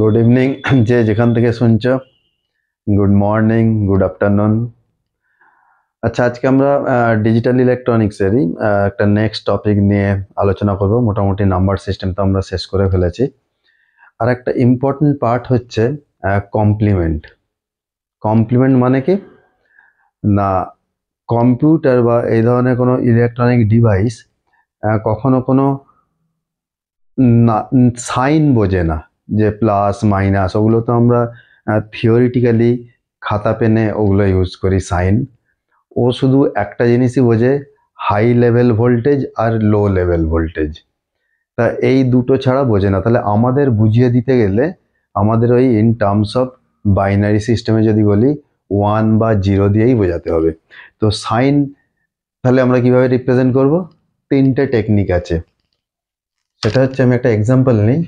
Good evening যে যেখান থেকে শুনছো। Good morning, good afternoon. আচ্ছা, আজকে আমরা ডিজিটাল ইলেকট্রনিক্সেরই একটা নেক্সট টপিক নিয়ে আলোচনা করব। মোটামুটি নাম্বার সিস্টেম তো আমরা শেষ করে ফেলেছি। আর একটা ইম্পর্টেন্ট পার্ট হচ্ছে কমপ্লিমেন্ট। কমপ্লিমেন্ট মানে কি না, কম্পিউটার বা এই ধরনের কোনো ইলেকট্রনিক ডিভাইস কখনো কোনো না সাইন বোঝে না, যে প্লাস মাইনাস ওগুলো তো আমরা থিওরিটিক্যালি খাতা পেনে ওগুলো ইউজ করি সাইন। ও শুধু একটা জিনিসই বোঝে, হাই লেভেল ভোল্টেজ আর লো লেভেল ভোল্টেজ। তা এই দুটো ছাড়া বোঝে না। তাহলে আমাদের বুঝিয়ে দিতে গেলে আমাদের ওই ইন টার্মস অফ বাইনারি সিস্টেমে যদি বলি 1 বা 0 দিয়েই বোঝাতে হবে। তো সাইন তাহলে আমরা কিভাবে রিপ্রেজেন্ট করব? তিনটে টেকনিক আছে। সেটা হচ্ছে, আমি একটা এক্সাম্পল নিই।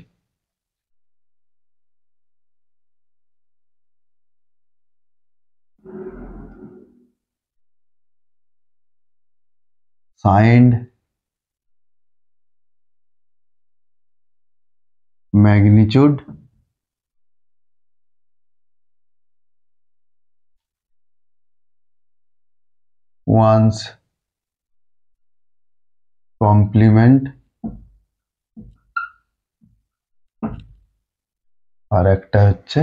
সাইন magnitude one's complement আর একটা হচ্ছে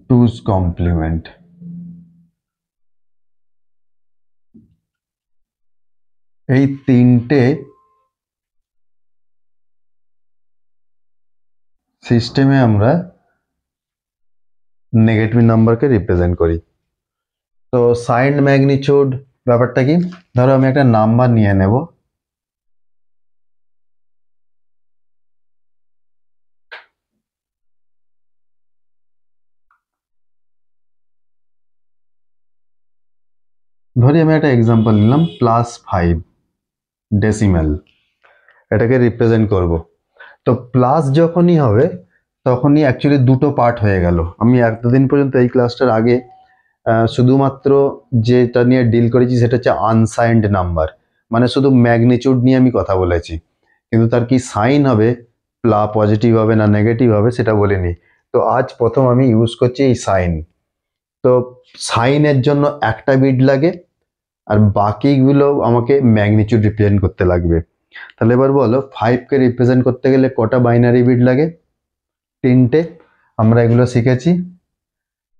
টু's complement। এই তিনটে সিস্টেমে আমরা নেগেটিভ নাম্বারকে রিপ্রেজেন্ট করি। তো সাইন ম্যাগনিটিউড ব্যাপারটা কি? ধরো আমি একটা নাম্বার নিয়ে নেব, ধরি আমি একটা এক্সাম্পল নিলাম +5 ডেসিমেল, এটাকে রিপ্রেজেন্ট করব। তো প্লাস যখনই হবে তখনই অ্যাকচুয়ালি দুটো পার্ট হয়ে গেল। আমি এতদিন পর্যন্ত এই ক্লাসটার আগে শুধুমাত্র যেটা নিয়ে ডিল করেছি সেটা হচ্ছে আনসাইন্ড নাম্বার, মানে শুধু ম্যাগনিটিউড নিয়ে আমি কথা বলেছি, কিন্তু তার কি সাইন হবে, পজিটিভ হবে না নেগেটিভ হবে সেটা বলিনি। তো আজ প্রথম আমি ইউজ করছি এই সাইন। তো সাইনের জন্য একটা বিট লাগে আর বাকিগুলো আমাকে ম্যাগনিটিউড রিপ্রেজেন্ট করতে লাগবে। তাহলে এবার বলো 5কে রিপ্রেজেন্ট করতে গেলে কটা বাইনারি বিট লাগে? তিনটে। আমরা এগুলো শিখেছি।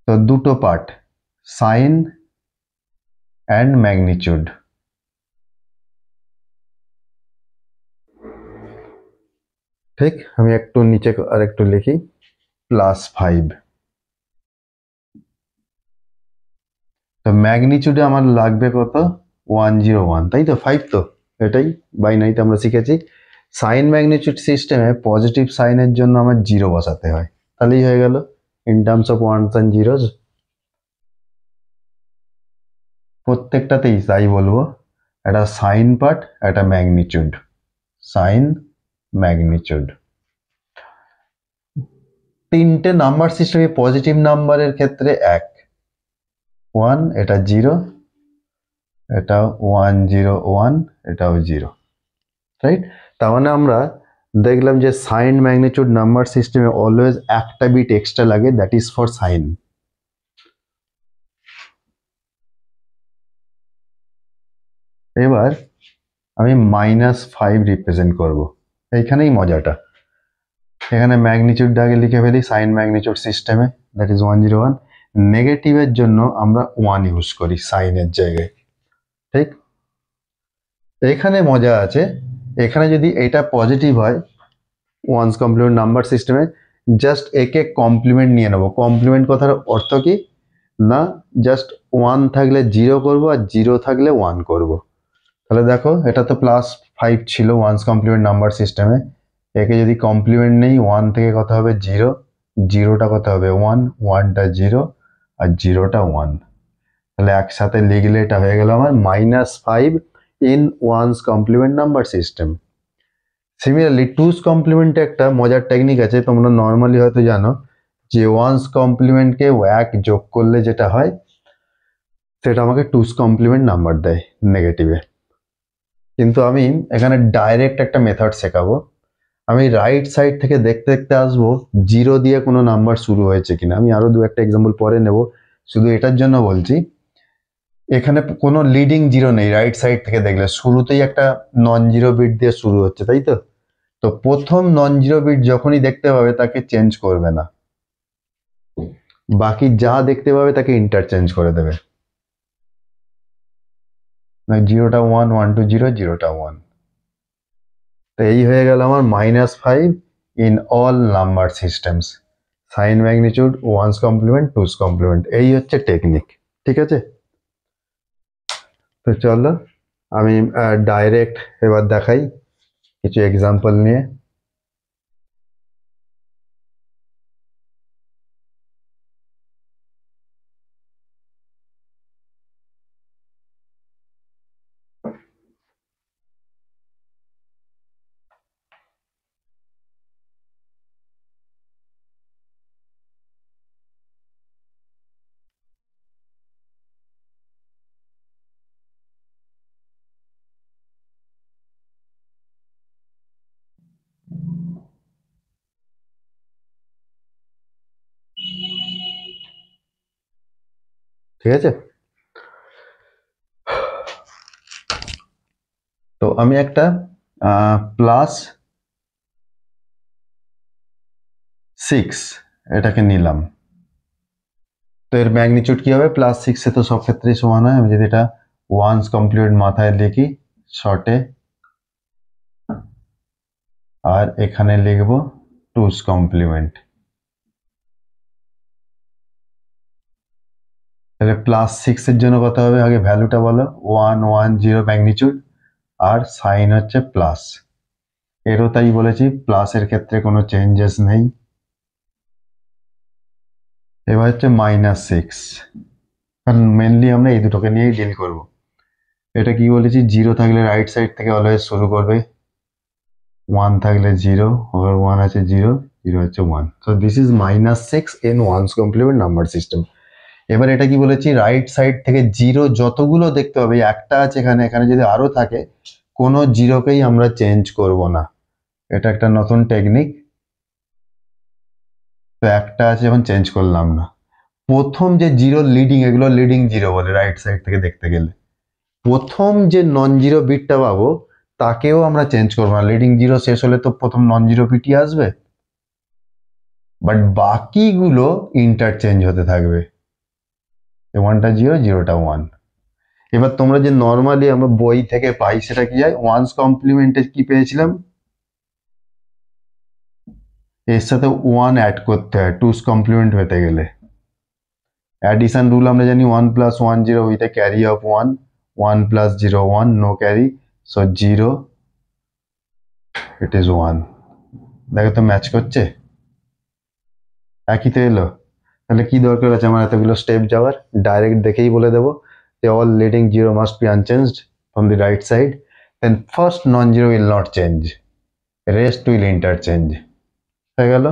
তো দুটো পার্ট, সাইন অ্যান্ড ম্যাগনিটিউড। ঠিক, আমি একটু নিচে আর একটু লিখি +5। তো ম্যাগনিটিউডে আমার লাগবে কত? 101, তাই তো? 5 তো, এটাই বাইনারিতে আমরা শিখেছি। সাইন ম্যাগনিটিউড সিস্টেমে পজিটিভ সাইনের জন্য আমার 0 বসাতে হয়, তাহলেই হয়ে গেল in terms of ones and zeros. প্রত্যেকটাতেই তাই বলবো, একটা সাইন পার্ট একটা ম্যাগনিটিউড, সাইন ম্যাগনিটিউড। তিনটে নাম্বার সিস্টেমে পজিটিভ নাম্বারের ক্ষেত্রে 1 1, এটা 0, এটা 101, এটাও 0, রাইট? তার মানে আমরা দেখলাম যে সাইন ম্যাগনিটিউড নাম্বার সিস্টেমে অলওয়েজ একটা বিট এক্সট্রা লাগে, দ্যাট ইজ ফর সাইন। এবার আমি -5 রিপ্রেজেন্ট করব, এইখানেই মজাটা। এখানে ম্যাগনিটিউড আগে লিখে ফেলি সাইন ম্যাগনিটিউড সিস্টেমে, দ্যাট ইজ 101। নেগেটিভের জন্য আমরা 1 ইউজ করি সাইনের জায়গায়, ঠিক? এখানে মজা আছে, এখানে যদি এটা পজিটিভ হয় ওয়ান্স কমপ্লিমেন্ট নাম্বার সিস্টেমে, জাস্ট একে কমপ্লিমেন্ট নিয়ে নেবো। কমপ্লিমেন্ট কথার অর্থ কি না, জাস্ট 1 থাকলে 0 করব আর 0 থাকলে 1 করব। তাহলে দেখো এটা তো +5 ছিল ওয়ান্স কমপ্লিমেন্ট নাম্বার সিস্টেমে, একে যদি কমপ্লিমেন্ট নেই 1 থেকে কত হবে 0, 0টা কত হবে 1, 1টা 0 আর 0টা 1। তাহলে একসাথে লিখলে এটা হয়ে গেল আমার -5 in once complement number system. Similarly twos কমপ্লিমেন্টে একটা মজার টেকনিক আছে, তোমরা নর্মালি হয়তো জানো যে ওয়ান্স কমপ্লিমেন্টকে 1 যোগ করলে যেটা হয় সেটা আমাকে টুস কমপ্লিমেন্ট নাম্বার দেয় নেগেটিভে। কিন্তু আমি এখানে ডাইরেক্ট একটা মেথড শেখাবো। আমি রাইট সাইড থেকে দেখতে দেখতে আসবো জিরো দিয়ে কোনো নাম্বার শুরু হয়েছে কিনা। আমি আরো দু একটা এক্সাম্পল পরে নেব, শুধু এটার জন্য বলছি। এখানে কোনো লিডিং জিরো নেই, রাইট সাইড থেকে দেখলে শুরুতেই একটা নন জিরো বিট দিয়ে শুরু হচ্ছে, তাই তো? তো প্রথম নন জিরো বিট যখনই দেখতে পাবে তাকে চেঞ্জ করবে না, বাকি যা দেখতে পাবে তাকে ইন্টারচেঞ্জ করে দেবে। জিরোটা ওয়ান, ওয়ান টু জিরো, জিরোটা ওয়ান। তো এই হয়ে গেল আমার -5 in all number systems. Sign magnitude, ones complement, twos complement, এই হচ্ছে টেকনিক। ঠিক আছে, তো চলো আমি ডাইরেক্ট এবার দেখাই কিছু এক্সাম্পল নিয়ে। ঠিক আছে, তো আমি একটা +6 এটাকে নিলাম। তো এর ম্যাগনিটিউড কি হবে? +6 এ তো সব ক্ষেত্রেই সমান হয়। আমি যদি এটা ওয়ান্স কমপ্লিমেন্ট মাথায় লিখি শর্টে, আর এখানে লিখবো টুস কমপ্লিমেন্ট। তাহলে +6 এর জন্য কত হবে? আগে ভ্যালুটা বলো। 110 ম্যাগনিটিউড, আর সাইন হচ্ছে প্লাস। এরও তাই বলেছি, প্লাসের ক্ষেত্রে কোনো চেঞ্জেস নেই। এবার হচ্ছে -6, কারণ মেনলি আমরা এই দুটোকে নিয়েই ডিল করব। এটা কি বলেছি? জিরো থাকলে রাইট সাইড থেকে অলওয়েজ শুরু করবে, ওয়ান থাকলে জিরো, আবার ওয়ান আছে জিরো, জিরো হচ্ছে one. So this is -6 in once complement number system. এবার এটা কি বলেছি? রাইট সাইড থেকে জিরো যতগুলো দেখতে হবে, একটা আছে এখানে, এখানে যদি আরো থাকে, কোনো জিরোকেই আমরা চেঞ্জ করব না। এটা একটা নতুন টেকনিক। তো একটা আছে যখন চেঞ্জ করলাম না, প্রথম যে জিরো লিডিং, এগুলো লিডিং জিরো বলে রাইট সাইড থেকে দেখতে গেলে। প্রথম যে নন জিরো বিটটা পাবো তাকেও আমরা চেঞ্জ করবো না। লিডিং জিরো শেষ হলে তো প্রথম নন জিরো বিটই আসবে, বাট বাকিগুলো ইন্টারচেঞ্জ হতে থাকবে। ওয়ানটা জিরো, জিরোটা ওয়ান। এবার তোমরা যে নর্মালি আমরা বই থেকে পাই সেটা কি হয়? ওয়ান্স কমপ্লিমেন্টে কি পেয়েছিলাম? এর সাথে ওয়ান অ্যাড করতে হয় টুস কমপ্লিমেন্ট পেতে গেলে। অ্যাডিশন রুল আমরা জানি, 1+1 0 with a carry of 1, 1+0 1, no carry, so 0, it is 1। দেখো তো ম্যাচ করছে, একই তো এলো। তাহলে কি দরকার আছে আমার এতগুলো স্টেপ যাওয়ার? ডাইরেক্ট দেখেই বলে দেবো যে all leading zero must be unchanged from the right side, then first non zero will not change, rest will interchange. হয়ে গেল,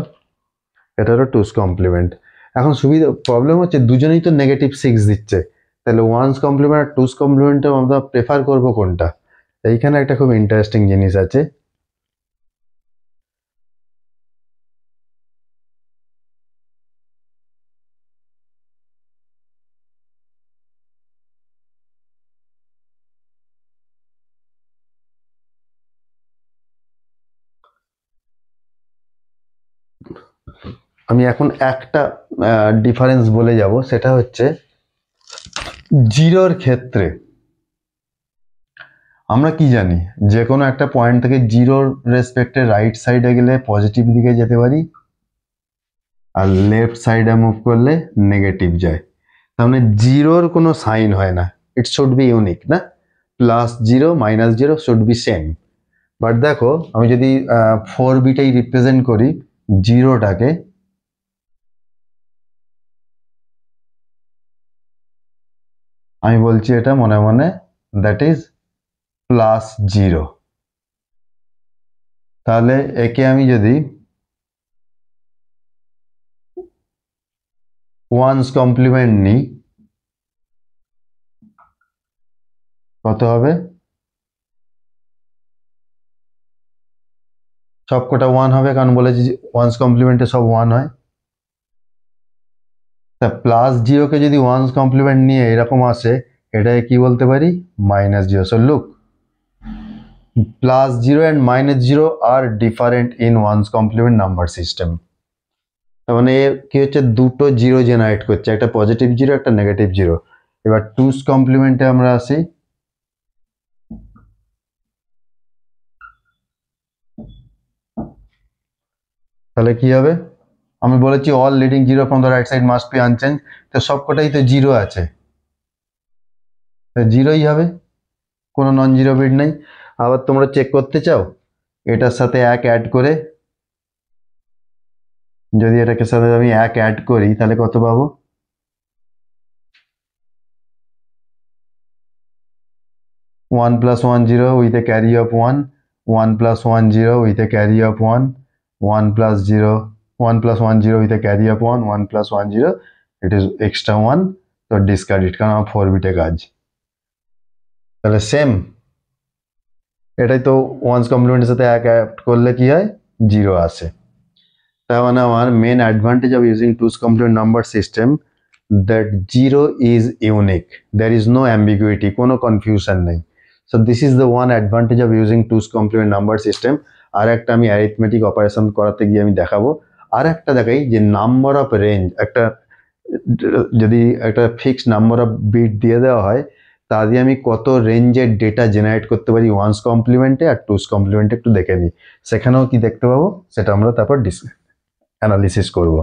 এটা হলো টুস কমপ্লিমেন্ট। এখন সুবিধা, প্রবলেম হচ্ছে দুজনেই তো -6 দিচ্ছে, তাহলে ওয়ান্স কমপ্লিমেন্ট আর টুস কমপ্লিমেন্টে আমরা প্রেফার করবো কোনটা? এইখানে একটা খুব ইন্টারেস্টিং জিনিস আছে। আমি এখন একটা ডিফারেন্স বলে যাব, সেটা হচ্ছে জিরোর ক্ষেত্রে আমরা কি জানি? যে কোনো একটা পয়েন্ট থেকে জিরোর রেসপেক্টে রাইট সাইডে গেলে পজিটিভ দিকে যেতে পারি, আর লেফট সাইডে মুভ করলে নেগেটিভ যায়। তার মানে জিরোর কোনো সাইন হয় না, ইট শুড বি ইউনিক না? +0 -0 শুড বি সেম। বাট দেখো, আমি যদি 4 বিটেই রিপ্রেজেন্ট করি জিরোটাকে, আমি বলছি এটা মনে মনে, দ্যাট ইজ +0। তাহলে একে আমি যদি ওয়ান্স কমপ্লিমেন্ট নিই, কত হবে? সবকটা 1 হবে, কারণ বলেছি ওয়ান্স কমপ্লিমেন্টে সব 1 হয়। তা প্লাস 0 কে যদি ওয়ান্স কমপ্লিমেন্ট নিয়ে এরকম আসে, এটাকে কি বলতে পারি? -0। So look, +0 and -0 are different in ones complement number system. তার মানে কি হচ্ছে, দুটো জিরো জেনারেট করছে, একটা পজিটিভ জিরো, একটা নেগেটিভ জিরো। এবার টুস কমপ্লিমেন্টে আমরা আসি। তাহলে কি হবে? আমি বলেছি all leading zero from the right side must be unchange. তো সবকটাই তো জিরো আছে, জিরোই হবে, কোনো নন জিরো বিট নেই। আবার তোমরা চেক করতে চাও, এটার সাথে 1 অ্যাড করে, যদি এটাকে সাথে আমি 1 অ্যাড করি তাহলে কত পাবো? 1 + 1 0 with a carry of 1, 1 + 1 0 with a carry of 1, 1 + 0, 1 + 1 0 with a carry of 1, 1 + 1 0, it is extra 1, তো ডিসকার্ড ইট, কারণ 4 বিটে কাজ। তাহলে সেম এটাই তো, ওয়ান্স কমপ্লিমেন্টের সাথে 1 অ্যাড করলে কি হয়? 0 আসে। তার মানে আমার মেন অ্যাডভান্টেজ অফ ইউজিং টুস complement number system, that 0 is unique, there is no ambiguity, কোনো কনফিউশন নেই। So this is the one advantage of using টুস কমপ্লিমেন্ট নাম্বার সিস্টেম। আর একটা আমি অ্যারিথমেটিক অপারেশন করাতে গিয়ে আমি দেখাবো। আর একটা দেখাই যে নাম্বার অফ রেঞ্জ, একটা যদি একটা ফিক্সড নাম্বার অফ বিট দিয়ে দেওয়া হয়, তা দিয়ে আমি কত রেঞ্জের ডেটা জেনারেট করতে পারি ওয়ান্স কমপ্লিমেন্টে আর টুস কমপ্লিমেন্টে, একটু দেখে নিই। সেখানেও কি দেখতে পাবো সেটা আমরা তারপর অ্যানালিসিস করব।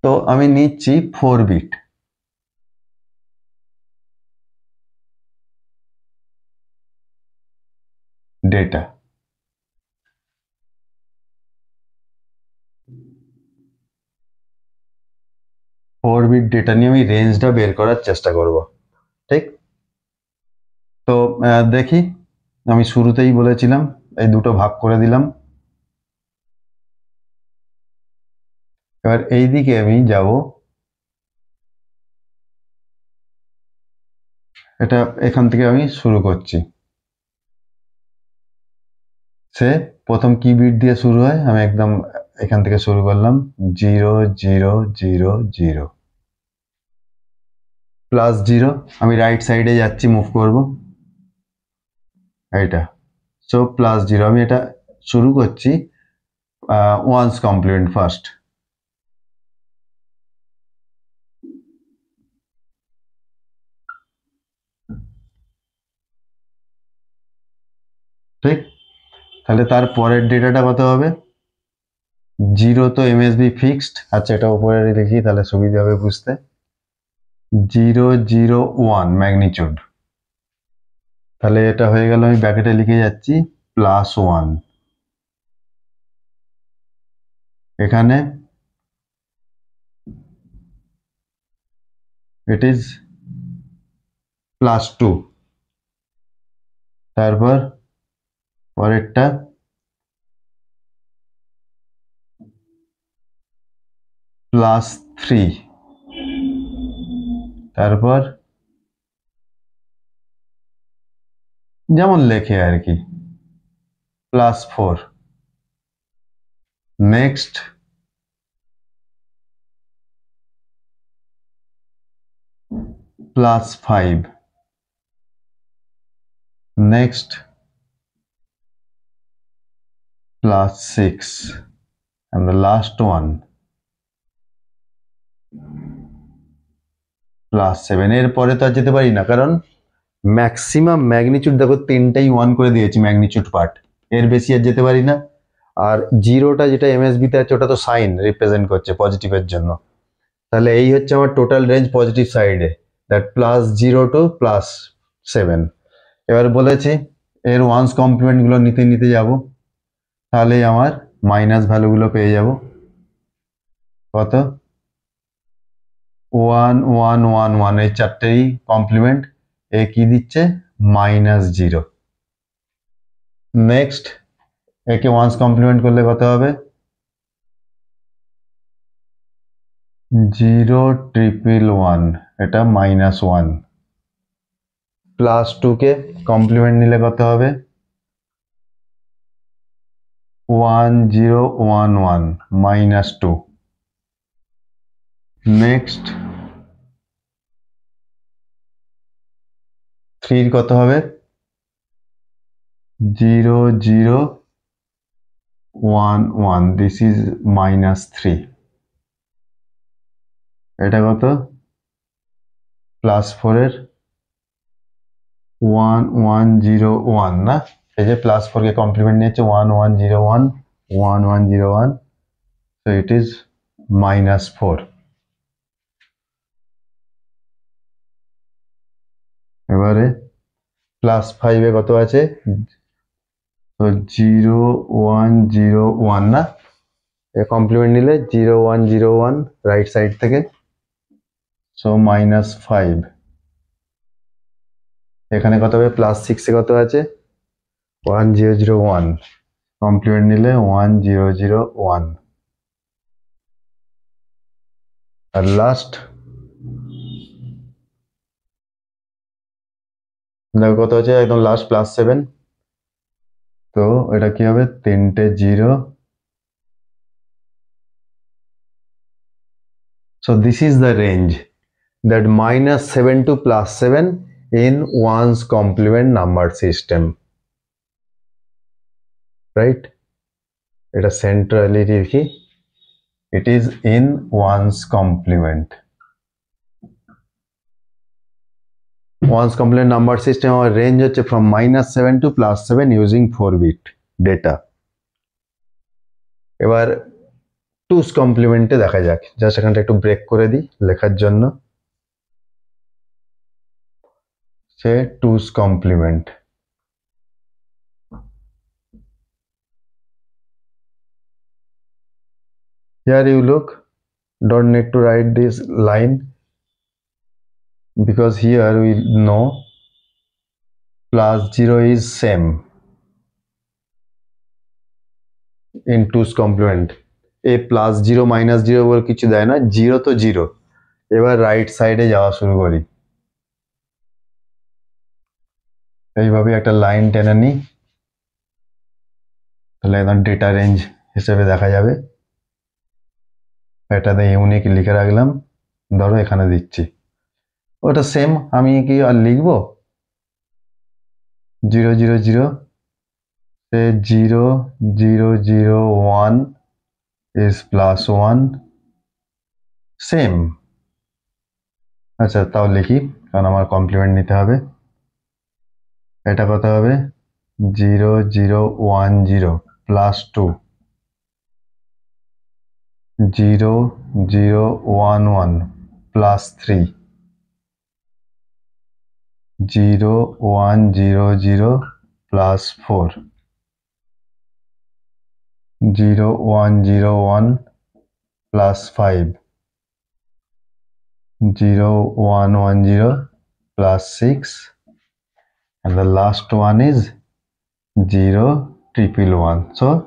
তো আমি নিচ্ছি 4 bit data. Four bit data নিয়ে আমি রেঞ্জটা বের করার চেষ্টা করব, ঠিক? তো দেখি, আমি শুরুতেই বলেছিলাম এই দুটো ভাগ করে দিলাম। এবার এই দিকে আমি যাব, এটা এখান থেকে আমি শুরু করছি। সে প্রথম কি বিট দিয়ে শুরু হয়, আমি একদম এখান থেকে শুরু করলাম, 0 0 0 0 +0। আমি রাইট সাইডে যাচ্ছি, মুভ করব এটা। সো +0, আমি এটা শুরু করছি ওয়ান্স কমপ্লিমেন্ট ফার্স্ট। ঠিক, তাহলে তার পরের ডেটাটা কত হবে? 0 তো এমএসবি ফিক্সড। আচ্ছা, এটা উপরে লিখি তাহলে সুবিধা হবে বুঝতে। 0 0 1 ম্যাগনিটিউড। তাহলে এটা হয়ে গেল, আমি ব্র্যাকেটে লিখে যাচ্ছি +1। এখানে ইট ইজ +2। তারপর পরেরটা +3। তারপর যেমন লেখে আর কি, +4। Next +5। Next +6, and the last one +7। এর পরে তো আর যেতে পারি না, কারণ ম্যাক্সিমাম ম্যাগনিটিউড দেখো তিনটাই 1 করে দিয়েছি ম্যাগনিটিউড পার্ট, এর বেশি আর যেতে পারি না। আর জিরোটা যেটা এমএসবিতে আছে ওটা তো সাইন রিপ্রেজেন্ট করছে পজিটিভের জন্য। তাহলে এই হচ্ছে আমার টোটাল রেঞ্জ পজিটিভ সাইডে, দ্যাট +0 to +7। এবার বলেছি এর ওয়ান্স কমপ্লিমেন্ট গুলো নিতে নিতে যাব, তাহলেই আমার মাইনাস ভ্যালুগুলো পেয়ে যাব। কত? 1 1 1 1, এই চারটেই কমপ্লিমেন্ট। এ কি দিচ্ছে? -0। নেক্সট একে ওয়ান্স কমপ্লিমেন্ট করলে কত হবে? 0,111 এটা -1 +2 কে কমপ্লিমেন্ট নিলে কত হবে 1011 -2 নেক্সট 3 কত হবে 0011 দিস ইজ -3 এটা কত +4 এর 1101 না এই যে +4 কে কমপ্লিমেন্ট নিয়েছে 1101 1101 so it is -4 এবারে +5 এ কত আছে তো 0101 না এ কমপ্লিমেন্ট নিলে 0101 রাইট সাইড থেকে সো -5 এখানে কত হবে +6 এ কত আছে 1001 কমপ্লিমেন্ট নিলে 1001 আর লাস্ট দেখো কত আছে একদম লাস্ট +7 তো এটা কি হবে তিনটে 0 so this is the range that -7 to +7 in one's complement number system right এটা সেন্ট্রালি লিখি it is in one's complement one's complement number system our range হচ্ছে from -7 to +7 using 4-bit data এবার টুস কমপ্লিমেন্টে দেখা যাক জাস্ট এখানটা একটু break করে দিই লেখার জন্য সে twos complement here you look don't need to write this line because here we know +0 is same in two's complement a +0 -0 বলে কিছু দেয় না 0 তো 0 এবার রাইট সাইডে যাওয়া শুরু করি এইভাবে একটা লাইন টেনে নিই তাহলে একদম ডেটা রেঞ্জ হিসেবে দেখা যাবে এটাতে ইউনিক লিখে রাখলাম ধরো এখানে দিচ্ছি ওটা সেম আমি কি আর লিখবো 000 সে 0001 is +1 সেম আচ্ছা তাও লিখি কারণ আমার কমপ্লিমেন্ট নিতে হবে এটা কত হবে 0010 +2 0011 +3 0100 +4 0101 +5 0110 +6 and the last one is 0,111 so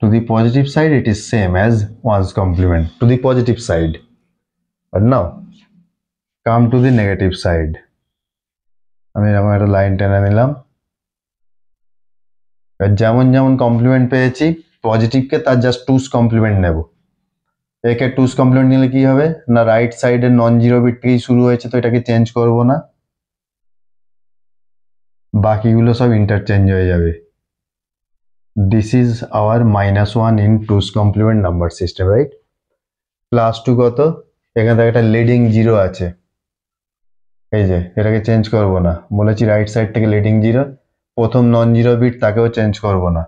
to the positive side it is same as one's complement to the positive side but now come to the negative side আমি এরকম একটা লাইন টেনে নিলাম যেমন যেমন কমপ্লিমেন্ট পেয়েছি পজিটিভকে তার জাস্ট টুস কমপ্লিমেন্ট নেব একে টুস কমপ্লিমেন্ট নিলে কি হবে না রাইট সাইডে নন জিরো বিট থেকেই শুরু হয়েছে তো এটাকে চেঞ্জ করব না বাকিগুলো সব ইন্টারচেঞ্জ হয়ে যাবে this is our -1 in two's complement number system right +2 কত এখানে একটা লিডিং জিরো আছে এই যে এটাকে চেঞ্জ করব না বলেছি রাইট সাইড থেকে লিডিং জিরো প্রথম নন জিরো বিট তাকেও চেঞ্জ করব না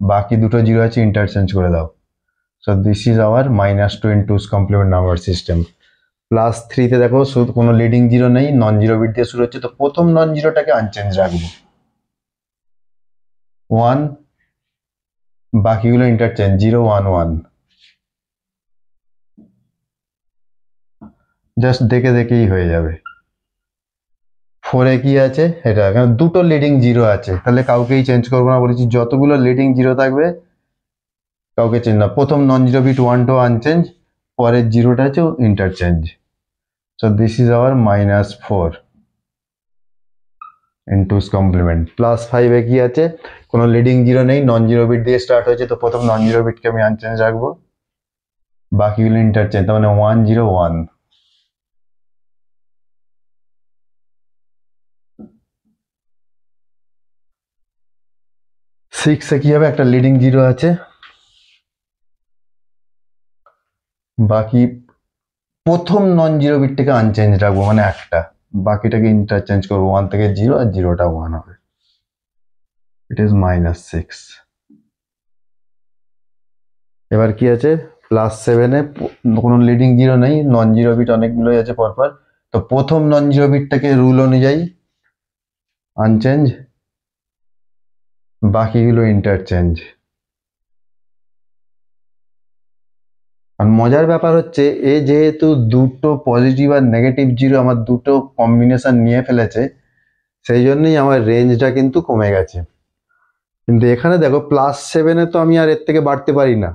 বাকি দুটো জিরো আছে ইন্টারচেঞ্জ করে দাও so this is our -2 in two's complement number system +3 তে দেখো শুধু কোনো লিডিং জিরো নেই নন জিরো বিট দিয়ে শুরু হচ্ছে তো প্রথম নন জিরোটাকে আনচেঞ্জ রাখবো 1 বাকিগুলো ইন্টারচেঞ্জ 011 জাস্ট দেখে দেখেই হয়ে যাবে 4 এ কি আছে এটা কারণ দুটো লিডিং জিরো আছে তাহলে কাউকেই চেঞ্জ করবো না বলেছি যতগুলো লিডিং জিরো থাকবে কাউকে চেঞ্জ না প্রথম নন জিরো বিট 1 2 আনচেঞ্জ পরের জিরোটা হচ্ছে interchange. So this is our -4 in two's complement. +5 এ কি আছে, কোনো লিডিং জিরো নেই, নন জিরো বিট দিয়ে স্টার্ট হয়েছে, তো প্রথম নন জিরো বিটকে আমি আনচেঞ্জ রাখবো, বাকিগুলো ইন্টারচেঞ্জ, তার মানে 1 0 1। 6 এ কি হবে, একটা লিডিং জিরো আছে, বাকি প্রথম নন জিরো বিটটাকে আনচেঞ্জ রাখবো, মানে একটা, বাকিটাকে ইন্টারচেঞ্জ করবো, 1 থেকে 0 আর জিরোটা 1 হবে। It is -6। এবার কি আছে, +7 এ কোনো লিডিং জিরো নেই, নন জিরো বিট অনেকগুলোই আছে পরপর, তো প্রথম নন জিরো বিটটাকে রুল অনুযায়ী আনচেঞ্জ, বাকিগুলো ইন্টারচেঞ্জ। আর মজার ব্যাপার হচ্ছে এ যেহেতু দুটো পজিটিভ আর নেগেটিভ জিরো আমার দুটো কম্বিনেশন নিয়ে ফেলেছে, সেই জন্যই আমার রেঞ্জটা কিন্তু কমে গেছে। কিন্তু এখানে দেখো +7-এ তো আমি আর এর থেকে বাড়তে পারি না,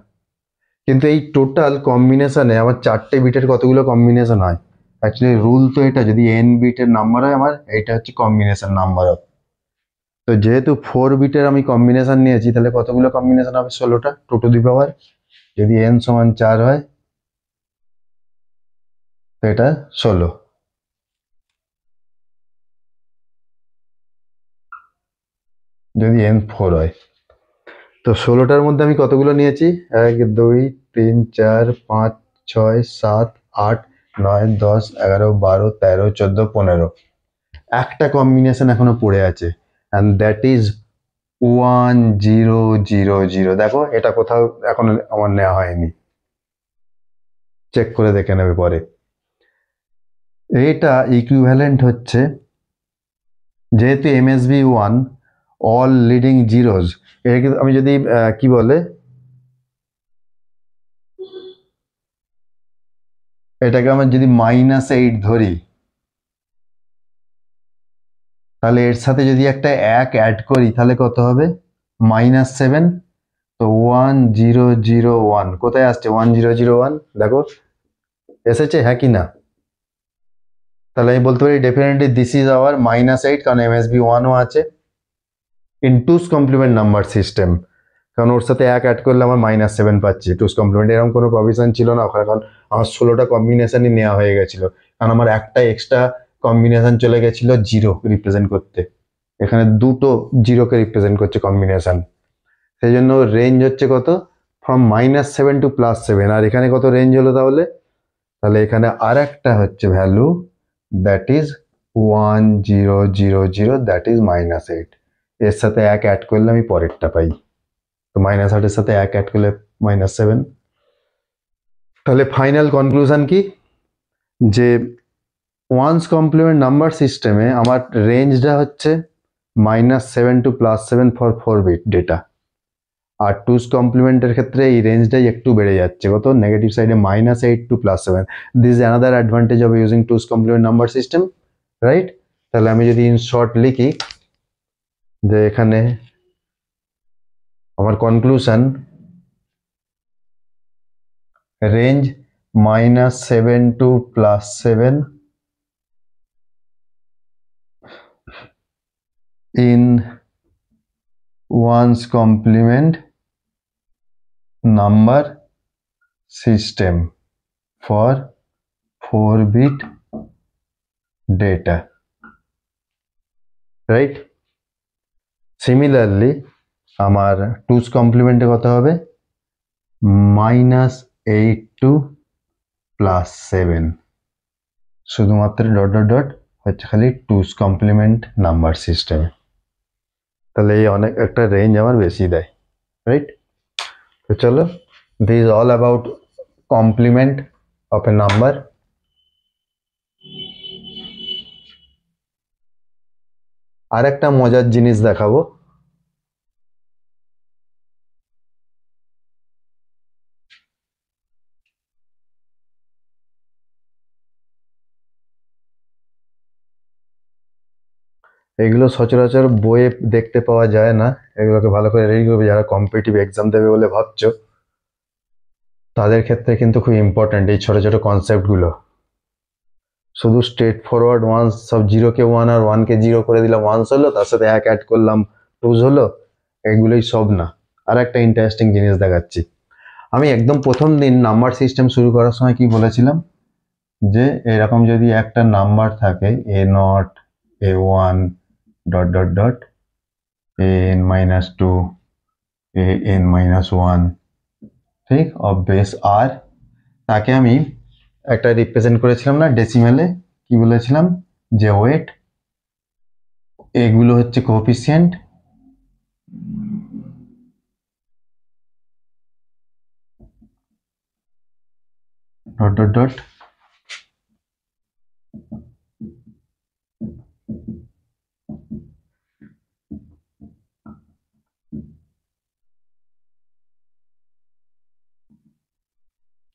কিন্তু এই টোটাল কম্বিনেশনে আমার 4টে বিটের কতগুলো কম্বিনেশন হয়, অ্যাকচুয়ালি রুল তো এটা, যদি n বিটের নাম্বার হয় আমার, এটা হচ্ছে কম্বিনেশন নাম্বার অফ। তো যেহেতু 4 বিটের আমি কম্বিনেশন নিয়েছি, তাহলে কতগুলো কম্বিনেশন হবে, 16টা, 2 টু দি পাওয়ার, যদি n সমান 4 হয় তো এটা 16। যদি n 4 হয়, তো 16টার মধ্যে আমি কতগুলো নিয়েছি, 1 2 3 4 5 6 7 8 9 10 11 12 13 14 15, একটা কম্বিনেশন এখনো পড়ে আছে, অ্যান্ড দ্যাট ইজ 1 0 0 0। দেখো এটা কোথাও এখন আমার নেওয়া হয়নি, চেক করে দেখে নেবে পরে। এটা ইকুইভ্যালেন্ট হচ্ছে, যেহেতু এমএসবি 1 অল লিডিং জিরোজ, এটাকে আমি যদি কি বলে, এটাকে আমার যদি -8 ধরি, তাহলে এর সাথে যদি একটা 1 অ্যাড করি তাহলে কত হবে, -7। তো 1 0 0 1 কোথায় আসছে, 1 0 0 1, দেখো এসেছে, হ্যাঁ কি না? তাহলে আমি বলতে পারি ডেফিনেটলি দিস ইজ আওয়ার -8, কারণ এমএসবি 1ও আছে in two's complement number system, কারণ ওর সাথে 1 অ্যাড করলে আমার -7 পাচ্ছি টুস কমপ্লিমেন্ট। এরকম কোনো প্রভিশন ছিল না ওখানে, কারণ আমার 16টা কম্বিনেশনই নেওয়া হয়ে গেছিল, কারণ আমার একটা এক্সট্রা কম্বিনেশন চলে গেছিল জিরো রিপ্রেজেন্ট করতে, এখানে দুটো জিরোকে রিপ্রেজেন্ট করছে কম্বিনেশন, সেই জন্য রেঞ্জ হচ্ছে কত, ফ্রম -7 টু +7। আর এখানে কত রেঞ্জ হলো তাহলে, তাহলে এখানে আর একটা হচ্ছে value, that is 1 0 0 0, that is -8। এর সাথে 1 অ্যাড করলে আমি পরেরটা পাই, তো -8-এর সাথে 1 অ্যাড করলে -7। তাহলে ফাইনাল কনক্লুশন কি, যে ওয়ান্স কমপ্লিমেন্ট নাম্বার সিস্টেমে আমার রেঞ্জটা হচ্ছে -7 টু +7 ফর 4 বিট ডেটা, আর টুস কমপ্লিমেন্টের ক্ষেত্রে এই রেঞ্জটাই একটু বেড়ে যাচ্ছে, কত, নেগেটিভ সাইডে -8 to +7। This is another advantage of using টুস কমপ্লিমেন্ট নাম্বার সিস্টেম, রাইট? তাহলে আমি যদি ইন শর্ট লিখি, যে এখানে আমার conclusion, range -7 to +7 in one's complement number system for 4-bit data, right? Similarly আমার টুস কমপ্লিমেন্টে কত হবে, -8 টু +7, শুধুমাত্র ডট ডট ডট হচ্ছে খালি টুস কমপ্লিমেন্ট নাম্বার সিস্টেমে, তাহলে এই অনেক একটা রেঞ্জ আমার বেশি দেয়, রাইট? তো চলো, this is all about complement of a number. আর একটা মজার জিনিস দেখাবো, এগুলো সচরাচর বইয়ে দেখতে পাওয়া যায় না, এগুলোকে ভালো করে রেডি করবে যারা কম্পিটিটিভ এক্সাম দেবে বলে ভাবছো। তাদের ক্ষেত্রে কিন্তু খুব ইম্পর্ট্যান্ট এই ছোট ছোট কনসেপ্টগুলো। শুধু স্ট্রেট ফরওয়ার্ড ওয়ান্স সব জিরোকে ওয়ান আর ওয়ানকে জিরো করে দিলাম ওয়ান্স হলো, তার সাথে এক অ্যাড করলাম টুজ হলো, এগুলোই সব না। আর একটা ইন্টারেস্টিং জিনিস দেখাচ্ছি। আমি একদম প্রথম দিন নাম্বার সিস্টেম শুরু করার সময় কি বলেছিলাম, যে এরকম যদি একটা নাম্বার থাকে a not a one dot dot dot a n minus two a n minus one, ঠিক, অফ বেস আর, তাকে আমি একটা রিপ্রেজেন্ট করেছিলাম না ডেসিমেলে, কি বলেছিলাম, যে ওয়েট, এগুলো হচ্ছে কোএফিসিয়েন্ট, ডট ডট ডট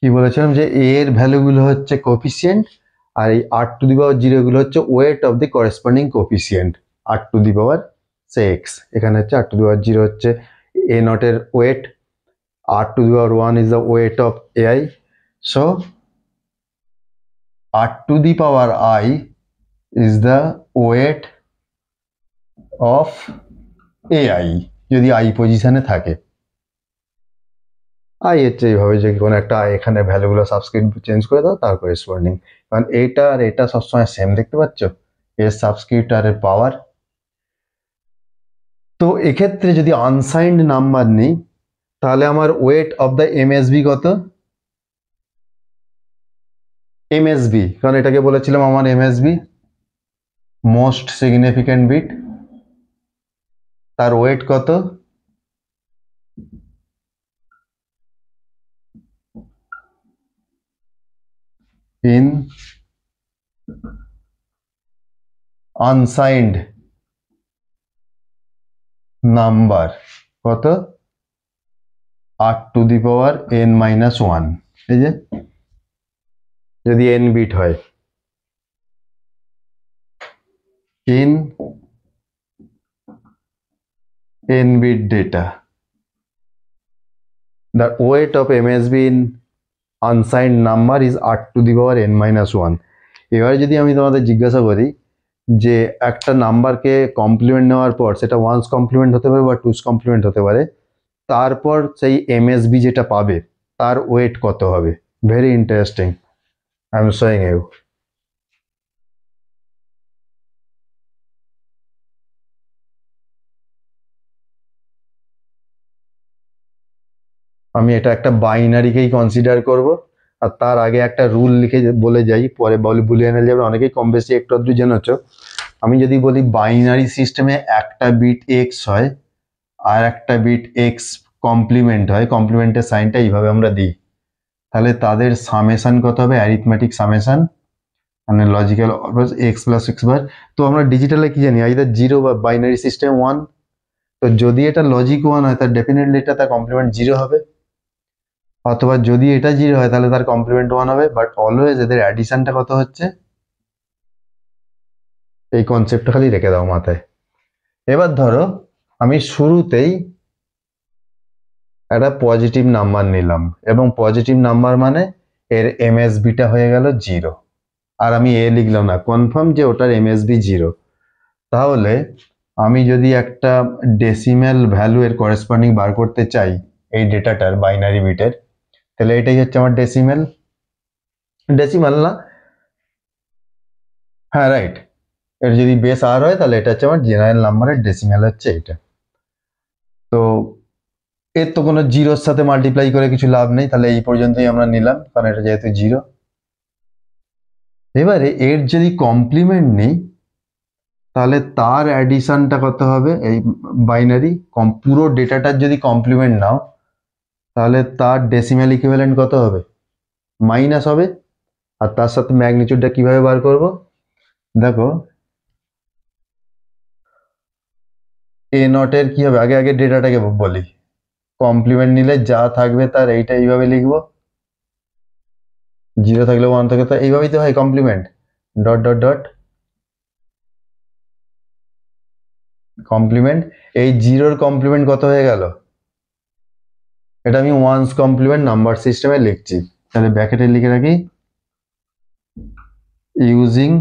কি বলেছিলাম, যে এ এর ভ্যালুগুলো হচ্ছে কোএফিসিয়েন্ট, আর এই আর টু দি পাওয়ার জিরো গুলো হচ্ছে weight of the corresponding coefficient R to the power say X. এখানে হচ্ছে R to the power zero হচ্ছে এ নট এর weight, R to the power one is the weight of AI. So R to the power I is the weight of AI যদি I পজিশনে থাকে। I হচ্ছে এইভাবে যে কোনো একটা আই এখানে ভ্যালুগুলো সাবস্ক্রিপ্ট চেঞ্জ করে দাও তার করেসপন্ডিং, কারণ এইটা আর এটা সবসময় সেম দেখতে পাচ্ছ, এর সাবস্ক্রিপ্ট আর এর পাওয়ার। তো এক্ষেত্রে যদি আনসাইন্ড নাম্বার নিই তাহলে আমার ওয়েট অফ দ্য এমএসবি কত, এমএসবি, কারণ এটাকে বলেছিলাম আমার এমএসবি মোস্ট সিগনিফিক্যান্ট বিট, তার ওয়েট কত, ইন আনসাইন্ড নাম্বার কত, R to the power N minus one. এই যে যদি এন বিট হয়, in n bit data, the weight of MSB in unsigned number is r to the power n minus 1। এবার যদি আমি তোমাদের জিজ্ঞাসা করি যে একটা নাম্বারকে কমপ্লিমেন্ট নেওয়ার পর সেটা ওয়ান্স কমপ্লিমেন্ট হতে পারে বা টুস কমপ্লিমেন্ট হতে পারে, তারপর সেই এমএসবি যেটা পাবে তার ওয়েট কত হবে। Very interesting, I am showing you. আমি এটা একটা বাইনারিকেই কনসিডার করব, আর তার আগে একটা রুল লিখে বলে যাই, পরে বলি বুলিয়ানে যাবে, অনেকেই কম বেশি একটু আধটু জেনেছ। আমি যদি বলি বাইনারি সিস্টেমে একটা বিট এক্স হয় আর একটা বিট এক্স কমপ্লিমেন্ট হয়, কমপ্লিমেন্টের সাইনটা এইভাবে আমরা দিই, তাহলে তাদের সামেশন কত হবে, অ্যারিথমেটিক সামেশন, মানে logical x plus x bar. তো আমরা ডিজিটালে কি জানি, আইদার জিরো বা বাইনারি সিস্টেম ওয়ান। তো যদি এটা লজিক ওয়ান হয় তার ডেফিনেটলি এটা তার কমপ্লিমেন্ট জিরো হবে, অথবা যদি এটা জিরো হয় তাহলে তার কমপ্লিমেন্ট ওয়ান হবে, বাট অলওয়েজ এদের অ্যাডিশনটা কত হচ্ছে, এই কনসেপ্টটা খালি রেখে দাও মাথায়। এবার ধরো আমি শুরুতেই একটা পজিটিভ নাম্বার নিলাম, এবং পজিটিভ নাম্বার মানে এর এমএসবিটা হয়ে গেল জিরো, আর আমি এ লিখলাম না, কনফার্ম যে ওটার এমএসবি জিরো। তাহলে আমি যদি একটা ডেসিমেল ভ্যালু এর করেসপন্ডিং বার করতে চাই এই ডেটাটার বাইনারি বিটের, তাহলে এটাই হচ্ছে আমার ডেসিমেল, ডেসিমাল না, হ্যাঁ রাইট, এর যদি বেস আর হয় তাহলে এটা হচ্ছে আমার জেনারেল নাম্বারের ডেসিমেল হচ্ছে এটা। তো এর তো কোনো জিরোর সাথে মাল্টিপ্লাই করে কিছু লাভ নেই, তাহলে এই পর্যন্তই আমরা নিলাম, কারণ এটা যেহেতু জিরো। এবারে এর যদি কমপ্লিমেন্ট নেই তাহলে তার অ্যাডিশনটা কত হবে, এই বাইনারি পুরো ডেটাটার যদি কমপ্লিমেন্ট নাও তাহলে তার ডেসিমাল ইকুইভ্যালেন্ট কত হবে, মাইনাস হবে। আর তার সাথে ম্যাগনিটিউডটা কিভাবে বার করব, দেখো এ নটের কি হবে, আগে আগে ডেটাটাকে বলি, কমপ্লিমেন্ট নিলে যা থাকবে তার এইটা এইভাবে লিখবো, জিরো থাকলে ওয়ান থাকলে তো এইভাবেই তো হয় complement, dot dot dot complement. এই জিরোর কমপ্লিমেন্ট কত হয়ে গেল, এটা আমি ওয়ান্স কমপ্লিমেন্ট নাম্বার সিস্টেমে লিখছি, তাহলে ব্র্যাকেটে লিখে রাখি using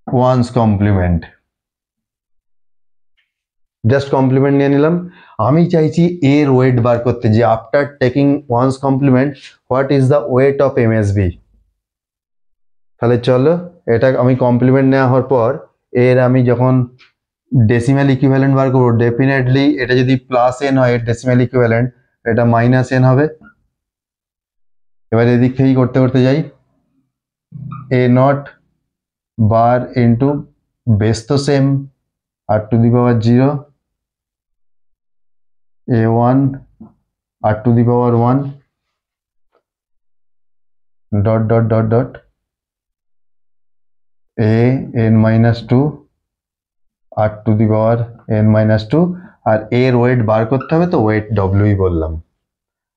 one's complement, just complement নিয়ে নিলাম। আমি চাইছি এর ওয়েট বার করতে, যে after taking one's complement what is the weight of MSB. তাহলে চলো এটা আমি কমপ্লিমেন্ট নেওয়া হওয়ার পর এর আমি যখন ডেসিমাল ইকুইভ্যালেন্ট বার করবো, ডেফিনেটলি এটা যদি প্লাস এন হয় এর ডেসিমাল ইকুইভ্যালেন্ট, এটা মাইনাস এন হবে। এবার এদিক থেকেই করতে করতে যাই, এ নট বার ইন্টু বেস তো same R to the power 0, a1 R to the power 1 dot dot dot dot a n minus 2 R to the power n minus 2, R এর ওয়েট বার করতে হবে, তো ওয়েট ডব্লিউই বললাম।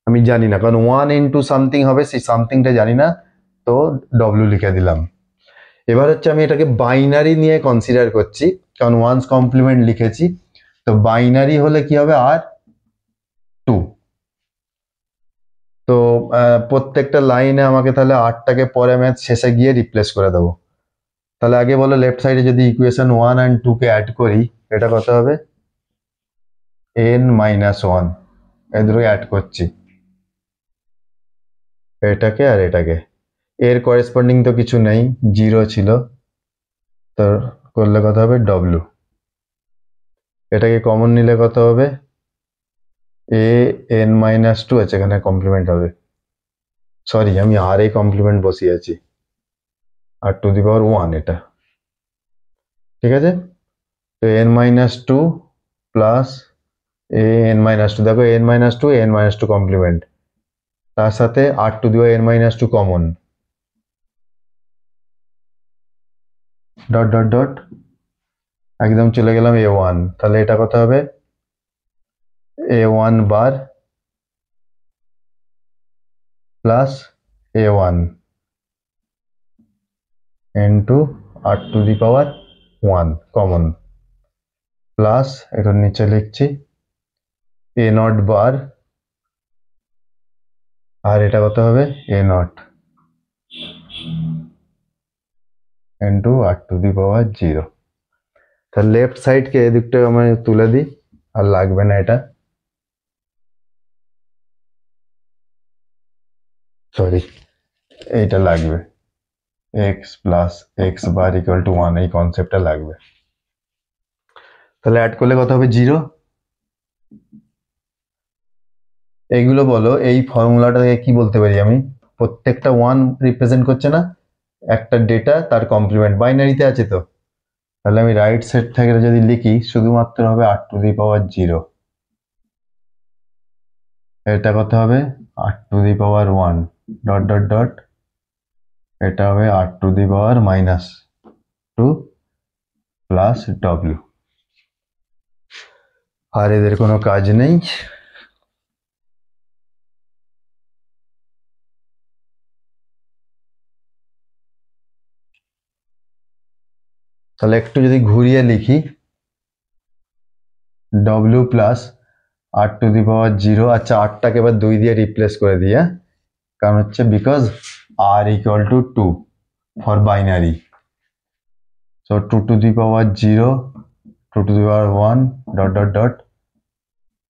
আমি জানি না কারণ 1 ইন্টু সামথিং হবে, সেই সামথিংটা জানি না, তো ডব্লিউ লিখে দিলাম। এবার হচ্ছে আমি এটাকে বাইনারি নিয়ে কনসিডার করছি, কারণ ওয়ান্স কমপ্লিমেন্ট লিখেছি, তো বাইনারি হলে কি হবে আর 2। তো প্রত্যেকটা লাইনে আমাকে তাহলে 8টাকে পরে ম্যাথ শেষে গিয়ে রিপ্লেস করে দেবো। তাহলে আগে বলো লেফট সাইডে যদি ইকুয়েশন 1 আর 2 কে অ্যাড করি, এটা কত হবে n minus 1, এই দুটোকে অ্যাড করছি, এটাকে আর এটাকে, এর করেসপন্ডিং তো কিছু নেই, 0 ছিল, তো করলে কত হবে w, এটাকে কমন নিলে কত হবে a n minus 2 আছে, এখানে কমপ্লিমেন্ট হবে, সরি আমি আর এই কমপ্লিমেন্ট বসিয়েছি, আর টু দি পাওয়ার 1 এটা, ঠিক আছে। তো n minus 2 plus a n minus 2, দেখো n minus 2 n minus 2 complement, তার সাথে R to the power n minus 2 common, dot dot dot একদম চলে গেলাম a1, তাহলে এটা কত হবে a1 বার plus a1 into R to the power 1 common, plus এটার নিচে লিখছি এ নট বার, আর এটা কত হবে A not into R to the power 0। তাহলে লেফট সাইডকে এদিকটা আমি তুলে দিই, আর লাগবে না এটা, সরি এইটা লাগবে, x plus x bar equal to 1, এই কনসেপ্টটা লাগবে। তাহলে অ্যাড করলে কত হবে 0। এইগুলো বলো, এই ফর্মুলাটাকে কি বলতে পারি আমি, প্রত্যেকটা 1 রিপ্রেজেন্ট করছে না, একটা ডেটা তার কমপ্লিমেন্ট বাইনারিতে আছে, তো তাহলে আমি রাইট সাইড থেকে যদি লিখি শুধুমাত্র হবে আর টু দি পাওয়ার 0, এটা কত হবে R to the power 1 dot dot dot, এটা হবে R to the power minus 2 plus W, আর এদের কোনো কাজ নেই। তাহলে একটু যদি ঘুরিয়ে লিখি W plus R to the power 0, আচ্ছা 8টাকে এবার 2 দিয়ে রিপ্লেস করে দিয়ে, কারণ হচ্ছে because R equal to 2 for binary, so 2 to the power 0, 2 to the power 1 dot dot dot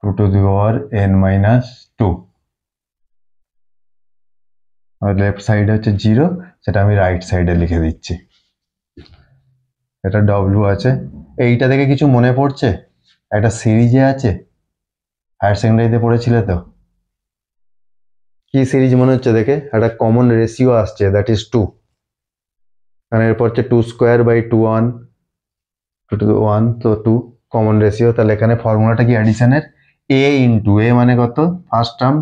2 to the power n minus 2, আর লেফট সাইডে হচ্ছে 0, সেটা আমি রাইট সাইডে লিখে দিচ্ছি, এটা ডব্লিউ আছে। এইটা থেকে কিছু মনে পড়ছে, একটা সিরিজে আছে, হায়ার সেকেন্ডারিতে পড়েছিলে তো, কি সিরিজ মনে হচ্ছে দেখে, একটা কমন রেশিও আসছে, দ্যাট ইজ 2, কারণ এরপর হচ্ছে 2 স্কোয়ার বাই 2 1 2 টু 1, তো 2 কমন রেশিও, তাহলে এখানে ফর্মুলাটা কি অ্যাডিশনের a ইন্টু a মানে কত ফার্স্ট টার্ম,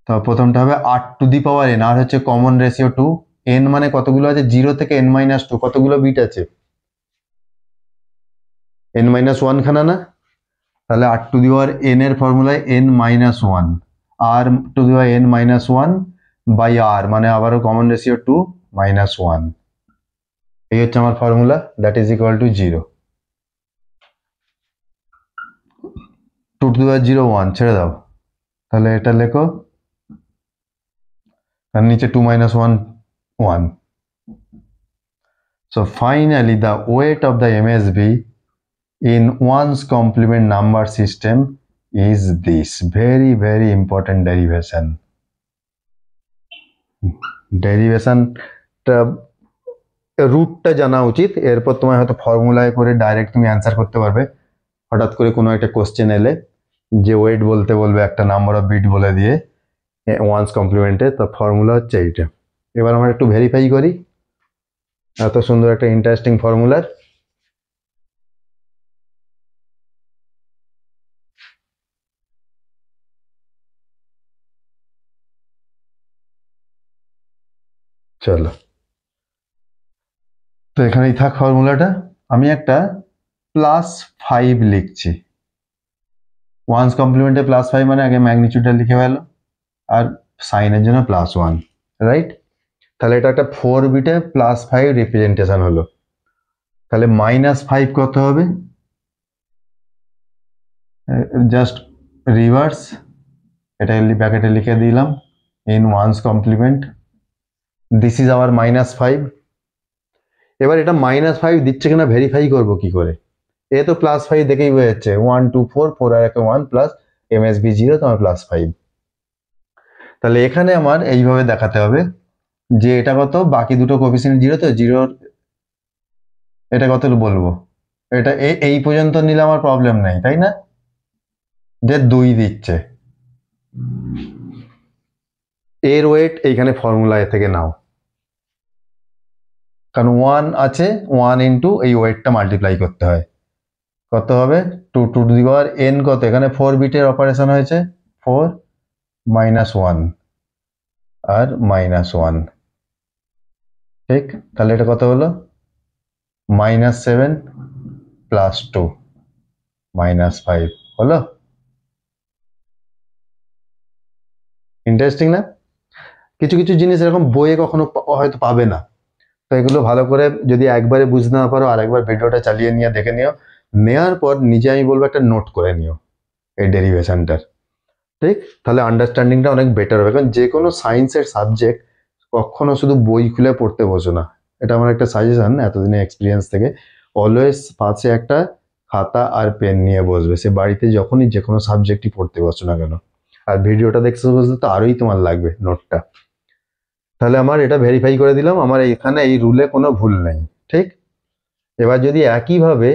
তো প্রথমটা হবে R to the power n, আর হচ্ছে কমন রেশিও 2, n মানে কতগুলো আছে 0 থেকে n মাইনাস 2, কতগুলো বিট আছে n মাইনাস 1 খানা না, তাহলে আর টু দি পাওয়ার n এর ফর্মুলায় n minus 1, R to the power n minus 1 by R মানে আবারও কমন রেশিও 2 মাইনাস 1, এই হচ্ছে আমার formula, that is equal to 0। 2 to the power 0 1 ছেড়ে দাও, তাহলে এটা লেখো, আর নিচে 2 minus 1 1. So finally the weight of the MSB in 1's complement number system is this. Very very important derivation. ডেরিভেশনটা রুটটা জানা উচিত, এরপর তোমার হয়তো ফর্মুলায় করে ডাইরেক্ট তুমি অ্যান্সার করতে পারবে। হঠাৎ করে কোনো একটা কোশ্চেন এলে যে ওয়েট বলতে বলবে একটা নাম্বার অফ বিট বলে দিয়ে ওয়ান্স কমপ্লিমেন্টে, তো ফর্মুলা হচ্ছে এইটা। এবার আমরা একটু ভেরিফাই করি এত সুন্দর একটা ইন্টারেস্টিং ফর্মুলার। চলো, তো এখানেই থাক ফর্মুলাটা। আমি একটা +5 লিখছি। ওয়ান্স কমপ্লিমেন্টে +5 মানে আগে ম্যাগনিটিউডটা লিখে ফেলো, আর সাইনের জন্য +1, রাইট? তাহলে এটা একটা 4 বিটে +5 রিপ্রেজেন্টেশন হলো। তাহলে -5 কত হবে? জাস্ট রিভার্স, এটা ব্র্যাকেটে লিখে দিলাম in once complement, this is our -5। এবার এটা -5 দিচ্ছে কিনা ভেরিফাই করব কি করে? এ তো +5 দেখেই হয়ে যাচ্ছে, 1 2 4 4 আর একটা 1 প্লাস MSB 0, তো আমার +5। তাহলে এখানে আমার এইভাবে দেখাতে হবে যে এটা কত, বাকি দুটো কোএফিসিয়েন্ট 0, তো 0 এটা কত বলবো, এটা এই পর্যন্ত নিলে আমার প্রবলেম নাই, তাই না? যে 2 দিচ্ছে, এর ওয়েট এইখানে ফর্মুলা থেকে নাও, কারণ 1 আছে, 1 ইন্টু এই ওয়েটটা মাল্টিপ্লাই করতে হয়। কত হবে? 2 টু দি পাওয়ার n কত, এখানে 4 বিটের অপারেশন হয়েছে, 4 -1 আর -1, ঠিক? তাহলে এটা কত হলো? -7 + 2 -5 হলো। ইন্টারেস্টিং না? কিছু কিছু জিনিস এরকম বইয়ে কখনো হয়তো পাবে না, তো এগুলো ভালো করে যদি একবারে বুঝতে না পারো আর একবার ভিডিওটা চালিয়ে নিয়ে দেখে নিও, নেওয়ার পর নিজে আমি বলবো একটা নোট করে নিও এই ডেরিভেশনটার, ঠিক? তাহলে আন্ডারস্ট্যান্ডিংটা অনেক বেটার হবে। কারণ যে কোনো সায়েন্সের সাবজেক্ট কখনো শুধু বই খুলে পড়তে বসো না, এটা আমার একটা সাজেশন এতদিনের এক্সপিরিয়েন্স থেকে। অলওয়েজ পাশে একটা খাতা আর পেন নিয়ে বসবে, সে বাড়িতে যখনই যে কোনো সাবজেক্টই পড়তে বসো না কেন। আর ভিডিওটা দেখতে বসতে তো আরোই তোমার লাগবে নোটটা। তাহলে আমার এটা ভেরিফাই করে দিলাম, আমার এখানে এই রুলে কোনো ভুল নেই, ঠিক? এবার যদি একইভাবে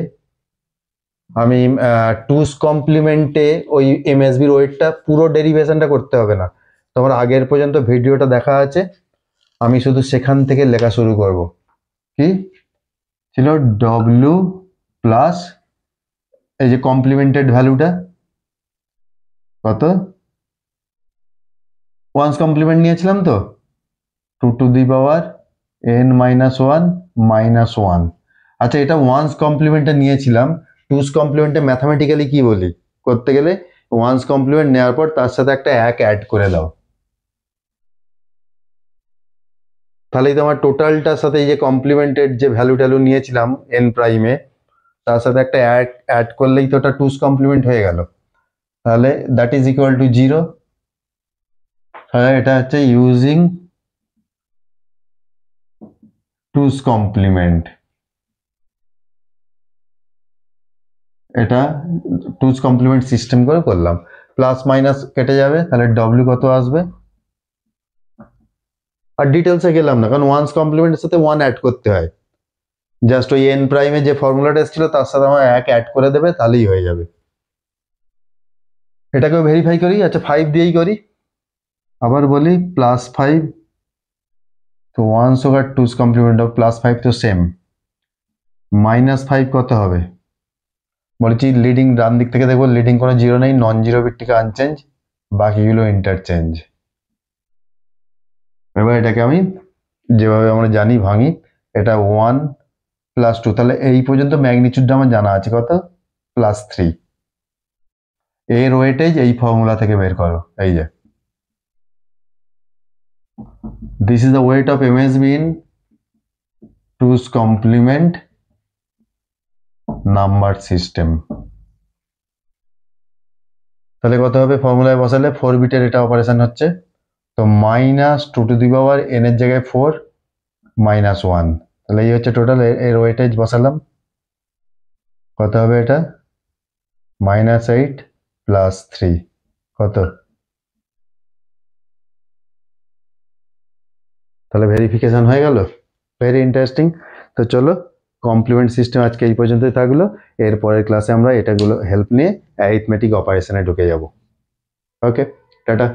আমি 2's কমপ্লিমেন্টে ওই MSBর ওয়েটটা পুরো ডেরিভেশনটা করতে হবে না, তোমার আগের পর্যন্ত ভিডিওটা দেখা আছে, আমি শুধু সেখান থেকে লেখা শুরু করব। কি ছিল? W প্লাস এই যে কমপ্লিমেন্টেড ভ্যালুটা কত, ওয়ান্স কমপ্লিমেন্ট নিয়েছিলাম তো, 2 টু দি পাওয়ার n -1 -1। আচ্ছা, এটা ওয়ান্স কমপ্লিমেন্টে নিয়েছিলাম, 2's কমপ্লিমেন্টে ম্যাথামেটিক্যালি কি বলি করতে গেলে, ওয়ান্স কমপ্লিমেন্ট নেওয়ার পর তার সাথে একটা 1 অ্যাড করে দাও, তাহলেই তোমার টোটালটার সাথে এই যে কমপ্লিমেন্টেড যে ভ্যালু ট্যালু নিয়েছিলাম n প্রাইমে, তার সাথে একটা অ্যাড করলেই তো ওটা 2's কমপ্লিমেন্ট হয়ে গেল। তাহলে দ্যাট ইজ ইকুয়াল টু 0। তাহলে এটা হচ্ছে ইউজিং 2's কমপ্লিমেন্ট, এটা 2's কমপ্লিমেন্ট সিস্টেম করে করলাম। প্লাস মাইনাস কেটে যাবে, তাহলে W কত আসবে? আর ডিটেলসে গেলাম না, কারণ ওয়ান্স কমপ্লিমেন্টের সাথে 1 অ্যাড করতে হয়, জাস্ট ওই n প্রাইমে যে ফর্মুলাটা এসেছিল তার সাথে আমার 1 অ্যাড করে দেবে, তাহলেই হয়ে যাবে। এটাকেও ভেরিফাই করি, আচ্ছা 5 দিয়েই করি, আবার বলি +5, তো 1 সুগার 2's কমপ্লিমেন্ট অফ +5 তো সেম, -5 কত হবে? বলেছি লিডিং ডান দিক থেকে দেখবো, লিডিং কোনো 0 নেই, নন জিরো বিটটিকে আনচেঞ্জ, বাকিগুলো ইন্টারচেঞ্জ। এবার এটাকে আমি যেভাবে আমরা জানি ভাঙি, এটা 1 + 2, তাহলে এই পর্যন্ত ম্যাগনিটিউডটা আমার জানা আছে কত, +3। এর ওয়েটেজ এই ফর্মুলা থেকে বের করো, এই যে this is the weight of MSB in 2's complement number system. তাহলে কত হবে, ফর্মুলায় বসালে 4 বিটের এটা অপারেশন হচ্ছে, তো -2n এর জায়গায় 4 -1, তাহলে এই হচ্ছে টোটাল, এর ওয়েটেজ বসালাম, কত হবে এটা, -8 + 3 কত, তাহলে ভেরিফিকেশন হয়ে গেল। Very interesting. তো চলো, কমপ্লিমেন্ট সিস্টেম আজকে এই পর্যন্তই থাকলো। এর পরের ক্লাসে আমরা এটাগুলো হেল্প নিয়ে অ্যারিথমেটিক অপারেশনে ঢুকে যাব। ওকে, টাটা।